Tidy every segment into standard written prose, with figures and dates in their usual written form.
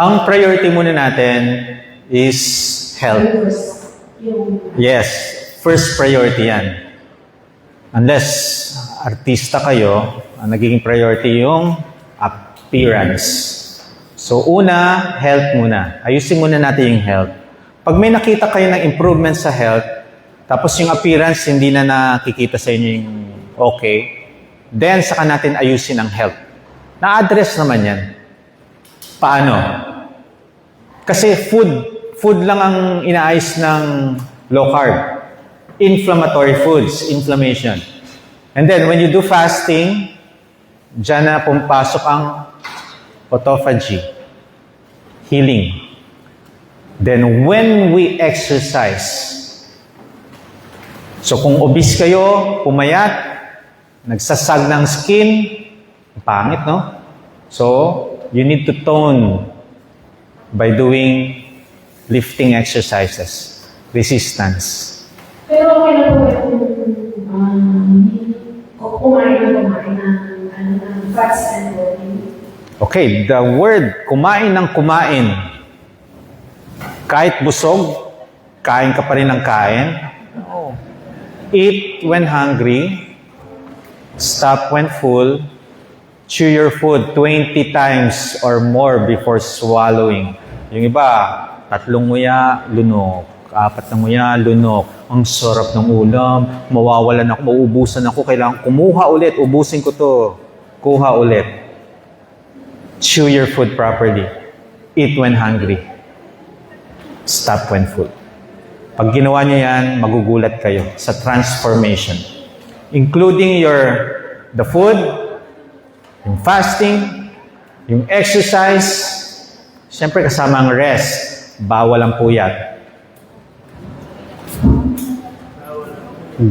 Ang priority muna natin is health. Yes, first priority yan. Unless artista kayo, ang nagiging priority yung appearance. So una, health muna. Ayusin muna natin yung health. Pag may nakita kayo ng improvement sa health, tapos yung appearance hindi na nakikita sa inyo yung okay, then saka natin ayusin ang health. Na-address naman yan. Paano? Kasi food lang ang inaayos ng low carb. Inflammatory foods, inflammation. And then when you do fasting, dyan na pumapasok ang autophagy, healing. Then when we exercise, so kung obese kayo, pumayat, nagsasag ng skin, pangit, no? So, you need to tone by doing lifting exercises, resistance. Pero okay na po kumain ng fats and protein. Okay, the word kumain ng kumain. Kahit busog, kain ka pa rin ng kain. Eat when hungry, stop when full, chew your food 20 times or more before swallowing. Yung iba, 3 nguya, lunok. 4 na nguya, lunok. Ang sarap ng ulam, mawawalan ako, mauubusan ako, kailangan kumuha ulit, ubusin ko to. Kuha ulit. Chew your food properly. Eat when hungry. Stop when full. Pag ginawa niyo yan, magugulat kayo sa transformation. Including the food, yung fasting, yung exercise, siyempre kasama ang rest, bawal ang puyat.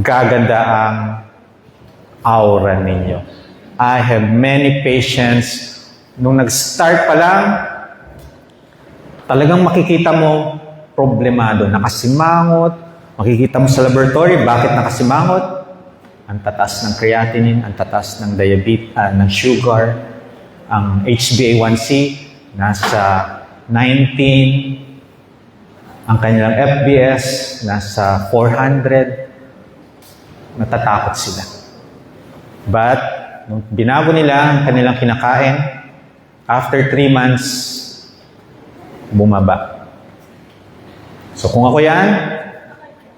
Gaganda ang aura ninyo. I have many patients, nung nag-start pa lang, talagang makikita mo problemado, nakasimangot, makikita mo sa laboratory, bakit nakasimangot? Ang tatas ng creatinine, ang tatas ng diabetes, ng sugar, ang HbA1c, nasa 19, ang kanilang FBS, nasa 400, natatakot sila. But, nung binago nila ang kanilang kinakain, after 3 months, bumaba. So kung ako yan,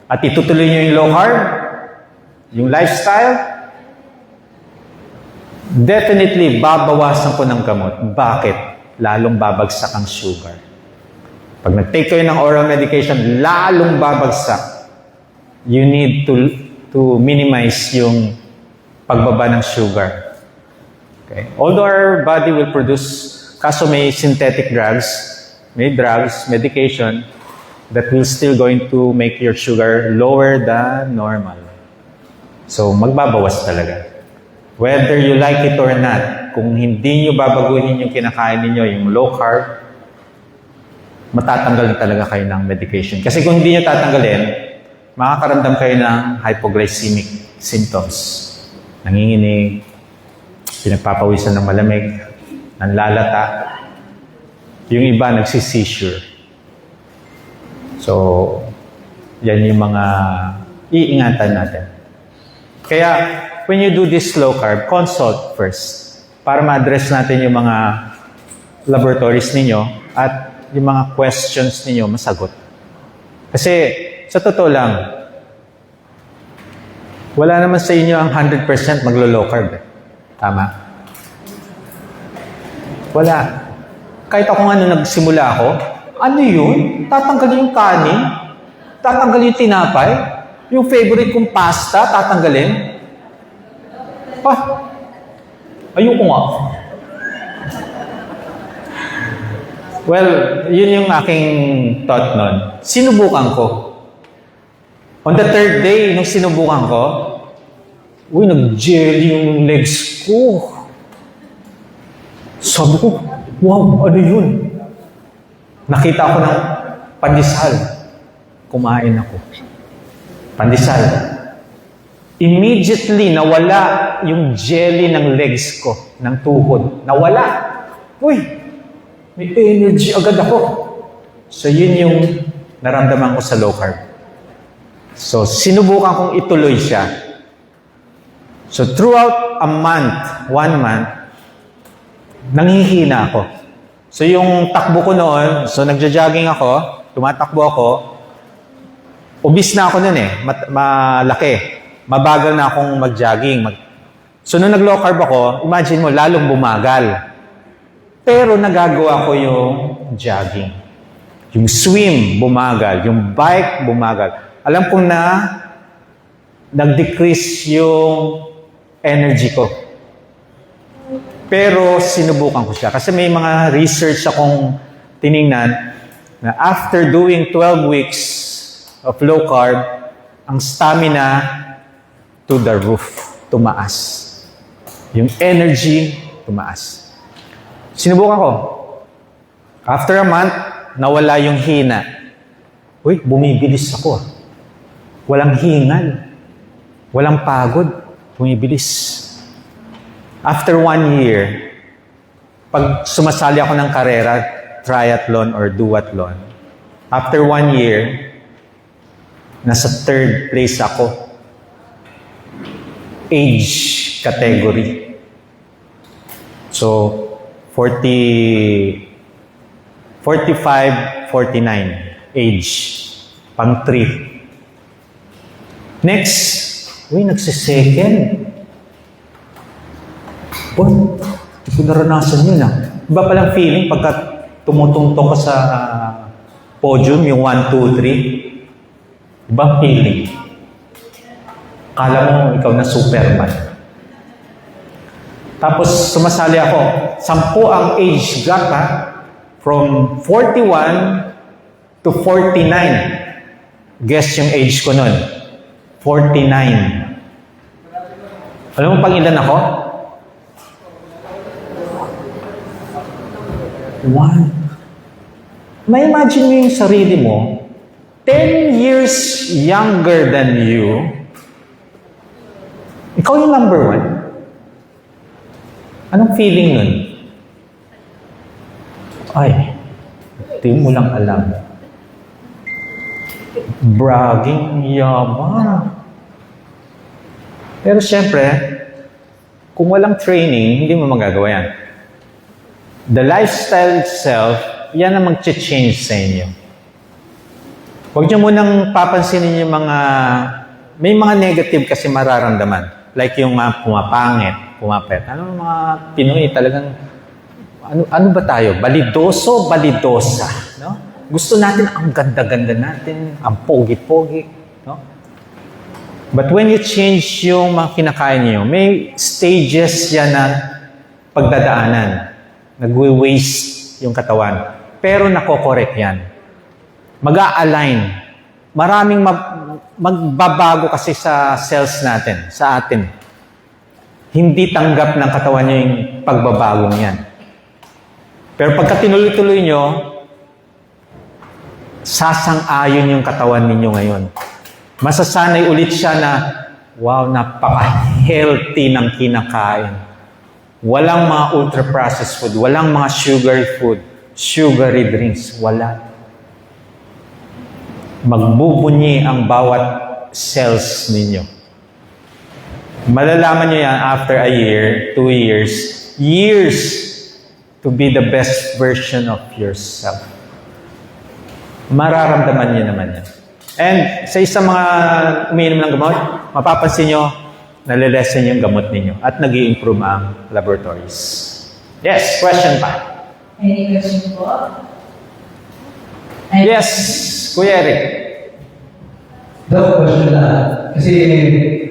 at itutuloy nyo yung low carb, yung lifestyle, definitely babawasan ko ng gamot. Bakit? Lalong babagsak ang sugar. Pag nag-take kayo ng oral medication, lalong babagsak. You need to minimize yung pagbaba ng sugar. Okay? Although our body will produce, kaso may synthetic drugs, may drugs, medication, that will still going to make your sugar lower than normal. So, magbabawas talaga. Whether you like it or not, kung hindi nyo babaguhin yung kinakain ninyo, yung low carb, matatanggal na talaga kayo ng medication. Kasi kung hindi nyo tatanggalin, makakaramdam kayo ng hypoglycemic symptoms. Nanginginig, pinagpapawisan ng malamig, nanlalata. Yung iba nagsi-seizure. So, yan yung mga iingatan natin. Kaya, when you do this low carb, consult first para ma-address natin yung mga laboratories ninyo at yung mga questions ninyo masagot. Kasi, sa totoo lang, wala naman sa inyo ang 100% maglo-low carb. Tama? Wala. Kahit ako nga nung nagsimula ako, ano yun? Tatanggalin yung kanin? Tatanggalin yung tinapay? Yung favorite kong pasta, tatanggalin? Ayoko nga. Well, yun yung aking thought nun. Sinubukan ko. On the 3rd day, nung sinubukan ko, nag-jelly yung legs ko. Sabi ko, wow, ano yun? Nakita ko ng pandesal. Kumain ako. Pandesal. Immediately, nawala yung jelly ng legs ko, ng tuhod. Nawala. Uy, May energy agad ako. So yun yung naramdaman ko sa low carb. So sinubukan kong ituloy siya. So throughout a month, 1 month, nanghihina ako. So yung takbo ko noon, so nagja-jogging ako, tumatakbo ako, obese na ako noon eh, malaki. Mabagal na akong mag-jogging. So nung nag-low carb ako, imagine mo, lalong bumagal. Pero nagagawa ko yung jogging. Yung swim, bumagal. Yung bike, bumagal. Alam ko na nag-decrease yung energy ko. Pero sinubukan ko siya. Kasi may mga research akong tiningnan na after doing 12 weeks of low carb, ang stamina to the roof, tumaas. Yung energy, tumaas. Sinubukan ko. After a month, nawala yung hina. Uy, bumibilis ako. Walang hingal. Walang pagod. Bumibilis. After 1 year, pag sumasali ako ng karera, triathlon or duathlon, after 1 year, nasa 3rd place ako. Age category. So, 45, 49 age. Pang 3. Next, nagsisecond. Hindi ko naranasan yun Iba palang feeling pagka tumutungtong ka sa podium, yung 1, 2, 3. Ibang feeling. Kala mo ikaw na Superman. Tapos sumasali ako. 10 ang age gap from 41 to 49. Guess yung age ko nun. 49. Alam mo pang ilan ako? 1. May imagine mo yung sarili mo, 10 years younger than you, ikaw yung number 1. Anong feeling nun? Ay, di mo lang alam. Bragging, yaman. Pero syempre, kung walang training, hindi mo magagawa yan. The lifestyle itself, yan ang mag-change sa inyo. Huwag niyo munang papansinin yung may mga negative kasi mararamdaman. Like yung pumapangit, pumapet. Ano mga Pinoy talagang, ano ba tayo? Balidoso, balidosa. No? Gusto natin ang ganda-ganda natin, ang pogi-pogi. No? But when you change yung mga kinakain niyo, may stages yan na pagdadaanan. Nagwe-waste yung katawan. Pero nako-correct yan. Mag-a-align. Maraming magbabago kasi sa cells natin, sa atin. Hindi tanggap ng katawan nyo yung pagbabagong yan. Pero pagka tinuloy-tuloy nyo, sasang-ayon yung katawan ninyo ngayon. Masasanay ulit siya na, wow, napaka-healthy ng kinakain. Walang mga ultra-processed food, walang mga sugary food, sugary drinks, wala. Magbubunyi ang bawat cells ninyo. Malalaman nyo yan after a year, 2 years to be the best version of yourself. Mararamdaman nyo naman yan. And sa isang mga umiinom ng gamot, mapapansin nyo, nalilesen yung gamot ninyo at nag-i-improve ang laboratories. Yes, question pa. Any question po? Yes, Kuya Eric. The question kasi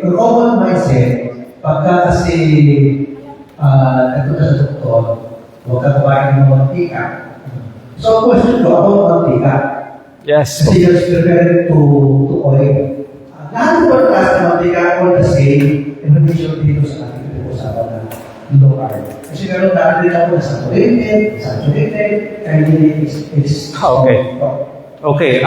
common mindset, pagka kasi ito na sa doktor, huwag ka kumain ng mantika. So, question ko about mantika. Yes. Kasi you're preparing to oil. Lahat ng pagkas na mantika, all the same, information dito sa ating pinag-usapan na low carb. Kasi meron dati din ako na saturated, and it's Okay. Okay,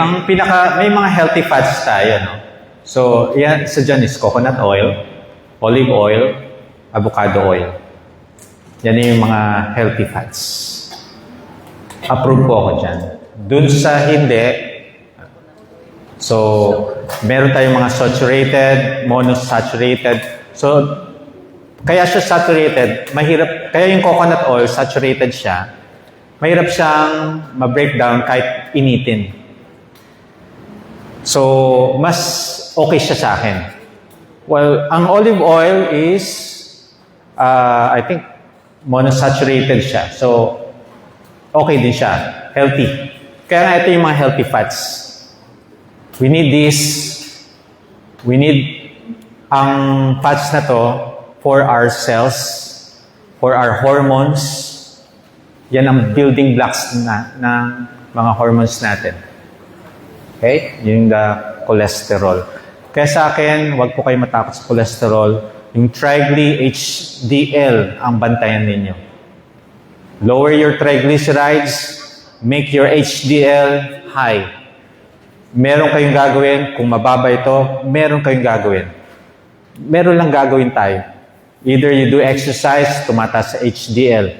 may mga healthy fats tayo, no? So, yan, sa dyan is coconut oil, olive oil, avocado oil. Yan yung mga healthy fats. approve po ako dyan. Dun sa hindi, so, meron tayong mga saturated, monosaturated. So, kaya siya saturated, mahirap, kaya yung coconut oil, saturated siya, mahirap siyang ma-breakdown kahit initin. So, mas okay siya sa akin. Well, ang olive oil is, I think, monosaturated siya. So, okay din siya. Healthy. Kaya nga ito yung mga healthy fats. We need this. We need ang fats na to for our cells, for our hormones. Yan ang building blocks ng mga hormones natin. Okay? Yung cholesterol. Kaya sa akin, huwag po kayo matakot sa cholesterol. Yung HDL ang bantayan ninyo. Lower your triglycerides, make your HDL high. Meron kayong gagawin, kung mababa ito, meron kayong gagawin. Meron lang gagawin tayo. Either you do exercise, tumataas sa HDL.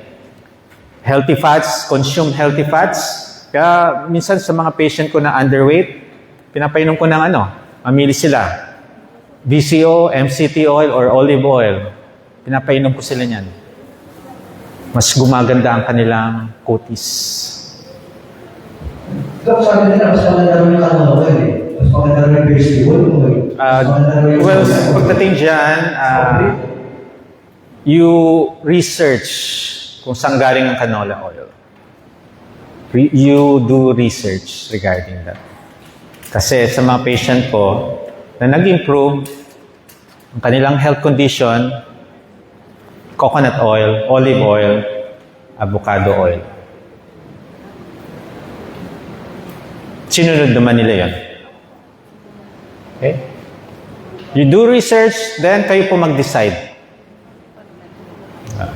Healthy fats, consume healthy fats. Kaya minsan sa mga patient ko na underweight, pinapainom ko ng mamili sila. VCO, MCT oil, or olive oil. Pinapainom ko sila niyan. Mas gumaganda ang kanilang kutis. Dok, sabi nila, mas maganda rin yung canola oil eh. Mas maganda rin yung vegetable oil. Well, pagdating dyan, you research kung saan galing ang canola oil. You do research regarding that. Kasi sa mga patient ko na nag-improve ang kanilang health condition, coconut oil, olive oil, avocado oil. Sinunod naman nila yun. Okay? You do research, then kayo po mag-decide.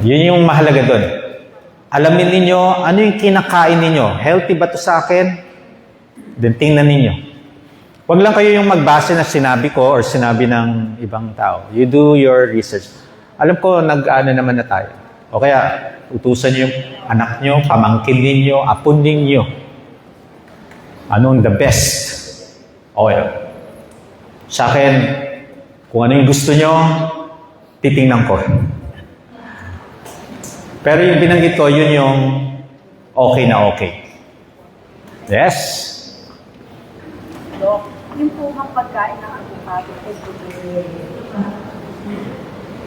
Yun yung mahalaga doon. Alamin ninyo, ano yung kinakain ninyo? Healthy ba to sa akin? Then tingnan ninyo. Huwag lang kayo yung magbase na sinabi ko or sinabi ng ibang tao. You do your research. Alam ko, nag-ano naman na tayo. O kaya, utusan niyo yung anak nyo, pamangkin ninyo, apon ninyo. Anong the best oil? Sa akin, kung ano yung gusto nyo, titingnan ko. Pero yung binanggit ko, yun yung okay na okay. Yes? Dok, yung po ang pagkain ng avocado ay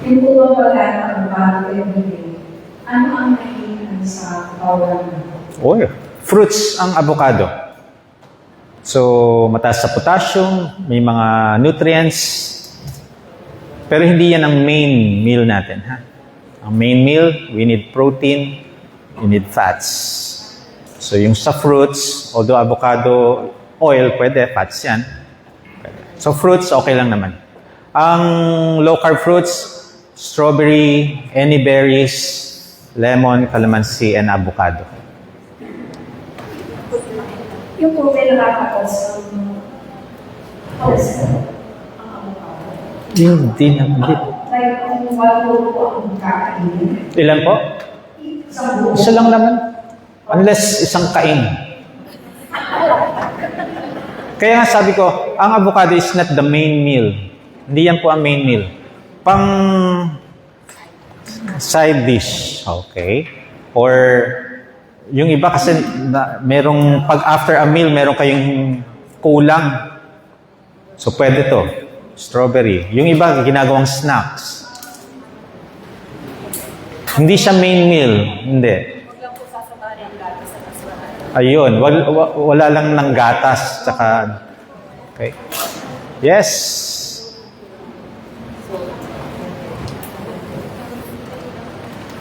Yung po ba pagkain ng avocado everyday, ano ang naging sa kawan mo? Fruits ang avocado. So, mataas sa potassium, may mga nutrients, pero hindi yan ang main meal natin, ha? Ang main meal, we need protein, we need fats. So, yung sa fruits, although avocado oil, pwede, fats yan. So, fruits, okay lang naman. Ang low-carb fruits, strawberry, any berries, lemon, calamansi, and avocado. Yung po may nakakapos cholesterol. Hindi naman. Like, kung walo po ang kakainin. Ilan po? Sa buo. Isa lang naman. Unless isang kain. Kaya nga sabi ko, ang avocado is not the main meal. Hindi yan po ang main meal. Pang side dish. Okay. Or yung iba kasi merong pag after a meal, meron kayong kulang. So pwede to. Strawberry. Yung iba, ginagawang snacks. Hindi siya main meal. Hindi. Huwag lang po sasabarin ang gatas sa kaswahan. Ayun. Wala lang ng gatas. Tsaka, okay. Yes.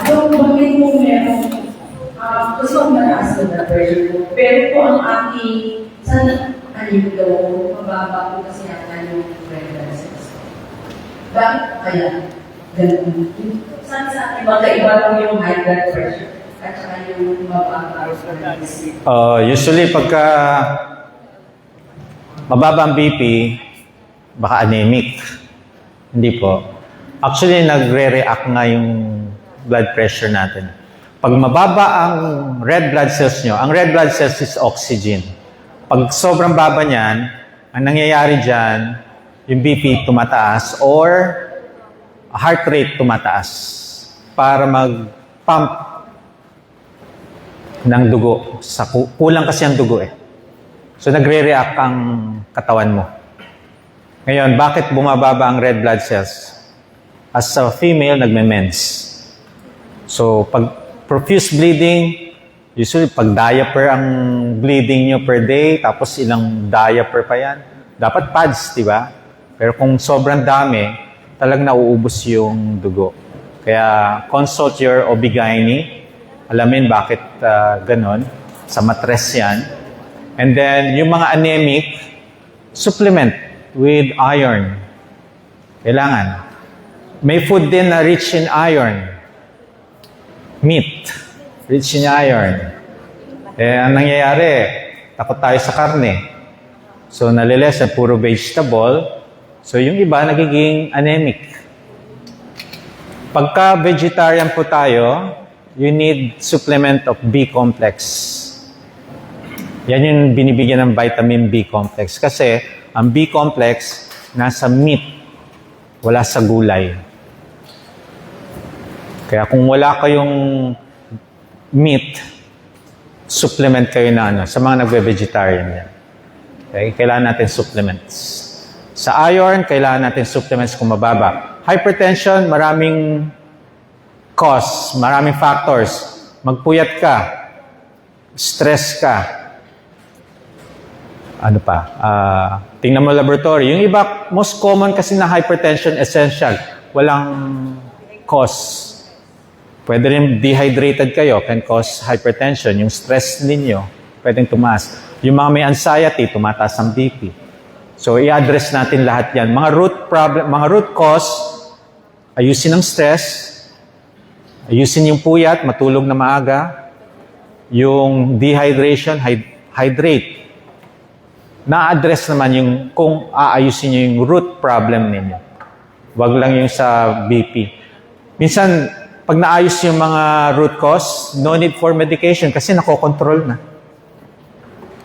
Yung bakit mo meron, gusto kong mataas na pressure ko. Pero po ang aking, sana anim daw, mababa po kasi ang aning preferences. Bakit kaya ganun? Saan sa akin, magkaiba lang yung high blood pressure at saka yung mababa ang preferences. Usually, pagka mababa ang BP, baka anemic. Hindi po. Actually, nagre-react nga yung blood pressure natin. Pag mababa ang red blood cells nyo, ang red blood cells is oxygen. Pag sobrang baba niyan, ang nangyayari dyan, yung BP tumataas or heart rate tumataas para mag-pump ng dugo. Kulang kasi ang dugo eh. So nagre-react ang katawan mo. Ngayon, bakit bumababa ang red blood cells? As a female, nagme-mens. So, pag profuse bleeding, usually pag diaper ang bleeding nyo per day, tapos ilang diaper pa yan, dapat pads, di ba? Pero kung sobrang dami, talagang nauubos yung dugo. Kaya consult your OB-GYN, alamin bakit ganon, sa matres yan. And then, yung mga anemic, supplement with iron. Kailangan. May food din na rich in iron. Meat, rich in iron. Ang nangyayari, takot tayo sa karne. So, nalilesan, puro vegetable. So, yung iba, nagiging anemic. Pagka vegetarian po tayo, you need supplement of B complex. Yan yung binibigyan ng vitamin B complex. Kasi, ang B complex, nasa meat, wala sa gulay. Kaya kung wala kayong meat, supplement kayo na sa mga nagbe-vegetarian yan. Okay? Kailangan natin supplements. Sa iron, kailangan natin supplements kung mababa. Hypertension, maraming cause, maraming factors. Magpuyat ka, stress ka, ano pa, tingnan mo laboratory. Yung iba, most common kasi na hypertension, essential. Walang cause. Pwede rin dehydrated kayo, can cause hypertension. Yung stress ninyo, pwedeng tumaas. Yung mga may anxiety, tumataas ang BP. So, i-address natin lahat yan. Mga root cause, ayusin ang stress, ayusin yung puyat, matulog na maaga, yung dehydration, hydrate. Na-address naman yung kung aayusin nyo yung root problem ninyo. Wag lang yung sa BP. Minsan, pag naayos yung mga root cause, no need for medication kasi nakokontrol na.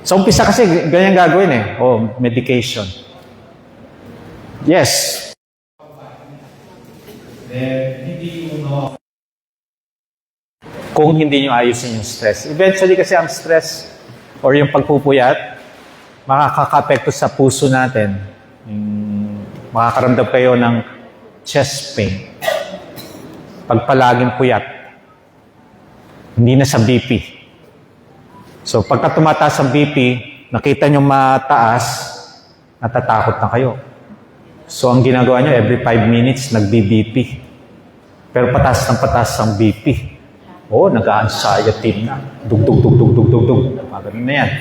Sa umpisa kasi, ganyan gagawin eh. Medication. Yes. Kung hindi nyo ayusin yung stress. Eventually kasi ang stress or yung pagpupuyat, makakapekto sa puso natin. Makakaramdam kayo ng chest pain. Pag palaging puyat. Hindi na sa BP. So, pagka tumataas ang BP, nakita nyo mataas, natatakot na kayo. So, ang ginagawa nyo, every 5 minutes, nagbi-BP. Pero pataas ang BP. Nag-a-anxiety na. Dug. Ganun na yan.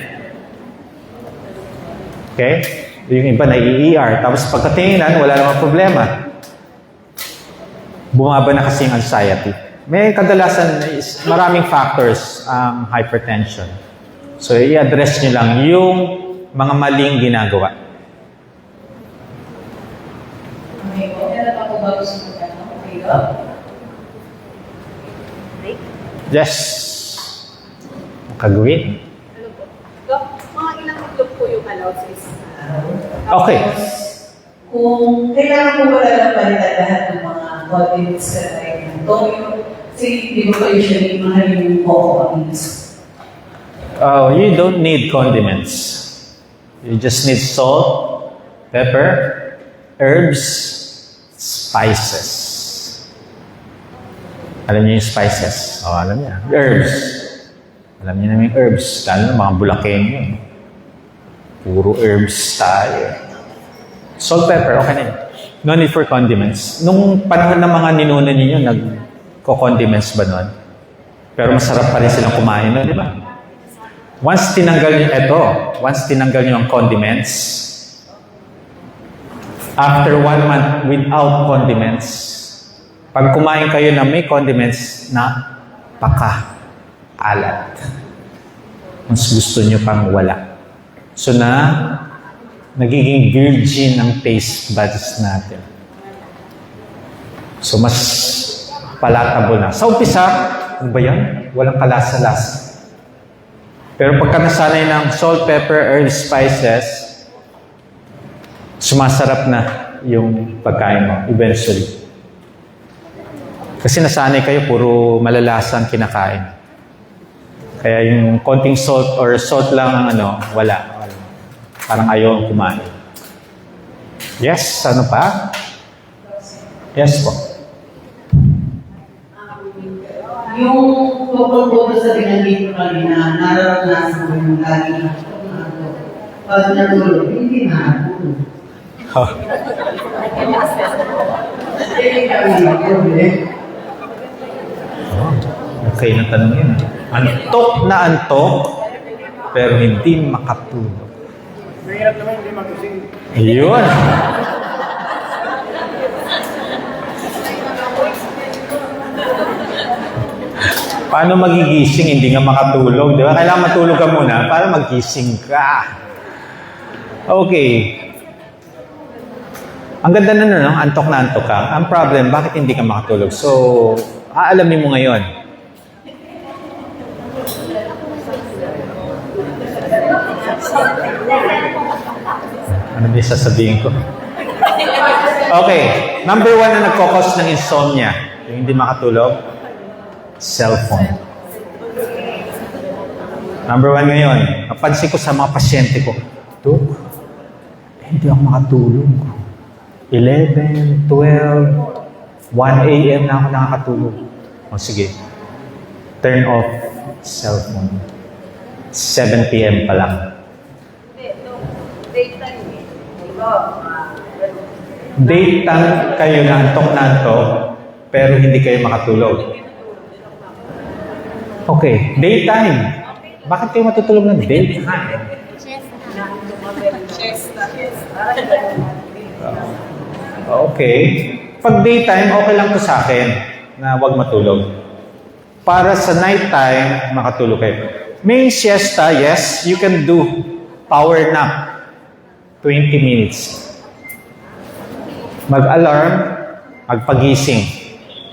Okay? Yung iba na-ER. Tapos pagkatinginan, wala namang problema. Bumaba na kasi yung anxiety. May kadalasan, maraming factors ang hypertension. So, i-address nyo lang yung mga maling ginagawa. Okay po. Meron pa po ba gusto mo tanong? Okay po. Yes. Makagawin. Ano po? Dok, mga ilang itlog po yung allowances? Okay. Kung kailangan po wala lang palitan lahat ng mga condiments sa tayo ng toyo, kasi di ba pa usually mahal yung coconut. You don't need condiments. You just need salt, pepper, herbs, spices. Alam niyo yung spices? Alam niya. Herbs. Alam niyo naman yung herbs. Lalo na mga Bulakenyo. Puro herbs tayo. Salt, pepper, okay na yun. No need for condiments. Nung panahon ng mga ninuno ninyo, nagko-condiments ba nun? Pero masarap pa rin silang kumain nun, di ba? Once tinanggal nyo ang condiments, after 1 month without condiments, pag kumain kayo na may condiments na paka-alat. Mas gusto nyo pang wala. So nagiging virgin ang taste buds natin. So mas palatable na. Sa umpisa, ano ba yan? walang kalasa-lasa. Pero pagka nasanay ng salt, pepper, herbs, spices, sumasarap na yung pagkain mo eventually. Kasi nasanay kayo, puro malalasa ang kinakain. Kaya yung konting salt or salt lang ang wala. Parang ayaw kumain. Yes, ano pa? Yes po. Yung tungkol po sa binanggit ko kanina, nararanasan ko yung lagi na pag natulog, hindi natulog. Oh. Okay na tanong yun. Antok na antok, pero hindi makatulog. Mahirap naman hindi magising. Ayun. Paano magigising, hindi nga makatulog? Di ba? Kailangan matulog ka muna para magising ka. Okay. Ang ganda na antok na antok ka. Ang problem, bakit hindi ka makatulog? So, aalamin mo ngayon. Ano ba yung sasabihin ko? Okay. Number 1 na nagkakos ng insomnia, yung hindi makatulog, cellphone. Number 1 ngayon, napansin ko sa mga pasyente ko, Dok, hindi ako makatulog. 11, 12, 1 a.m. na ako nakakatulog. O sige, turn off cellphone. 7 p.m. pa lang. Daytime eh. Daytime kayo na antok, pero hindi kayo makatulog. Okay, daytime. Bakit kayo matutulog ng daytime? Okay. Pag daytime, okay lang to sa akin na wag matulog. Para sa nighttime, makatulog kayo. May siesta, yes, you can do power nap. 20 minutes. Mag-alarm, magpagising.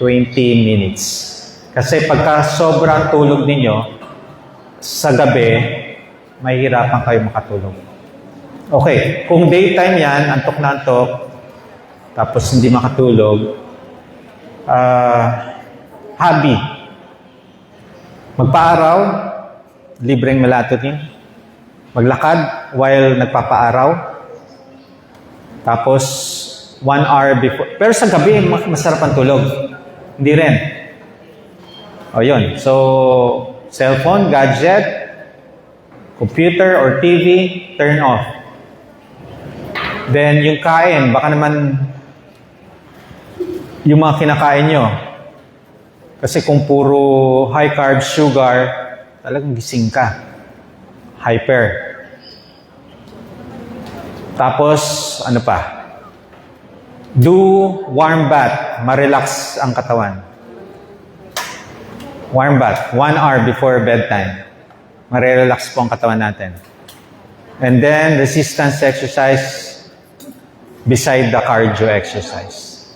20 minutes. Kasi pagka sobrang tulog ninyo, sa gabi, mahihirapan kayo makatulog. Okay, kung daytime yan, antok na antok, tapos hindi makatulog, hobby. Magpaaraw, libreng melatonin. Maglakad while nagpapaaraw. Tapos, 1 hour before. Pero sa gabi, masarap ang tulog. Hindi rin. O yun. So, cellphone, gadget, computer or TV, turn off. Then, yung kain, baka naman yung mga kinakain nyo. Kasi kung puro high carb, sugar, talagang gising ka. Hyper. Tapos, ano pa? Do warm bath. Ma-relax ang katawan. Warm bath. 1 hour before bedtime. Mare-relax po ang katawan natin. And then, resistance exercise beside the cardio exercise.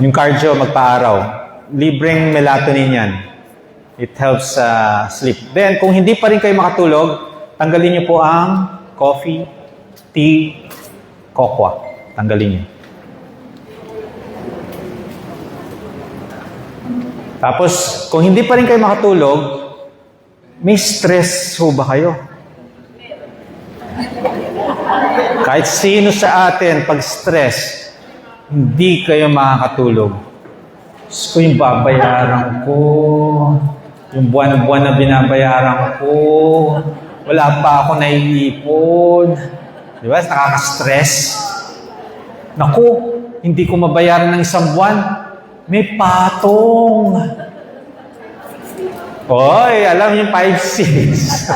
Yung cardio, magpa-araw. Libreng melatonin yan. It helps sleep. Then, kung hindi pa rin kayo makatulog, tanggalin niyo po ang coffee, tea, cocoa. Tanggalin niyo. Tapos, kung hindi pa rin kayo makatulog, may stress ho ba kayo? Kahit sino sa atin, pag stress, hindi kayo makakatulog. Diyos ko, yung babayaran ko, yung buwan-buwan na binabayaran ko, wala pa ako naiipon. Di ba? Nakaka-stress. Naku, hindi ko mabayaran ng 1 buwan. May patong. Oy, alam yung 5-6.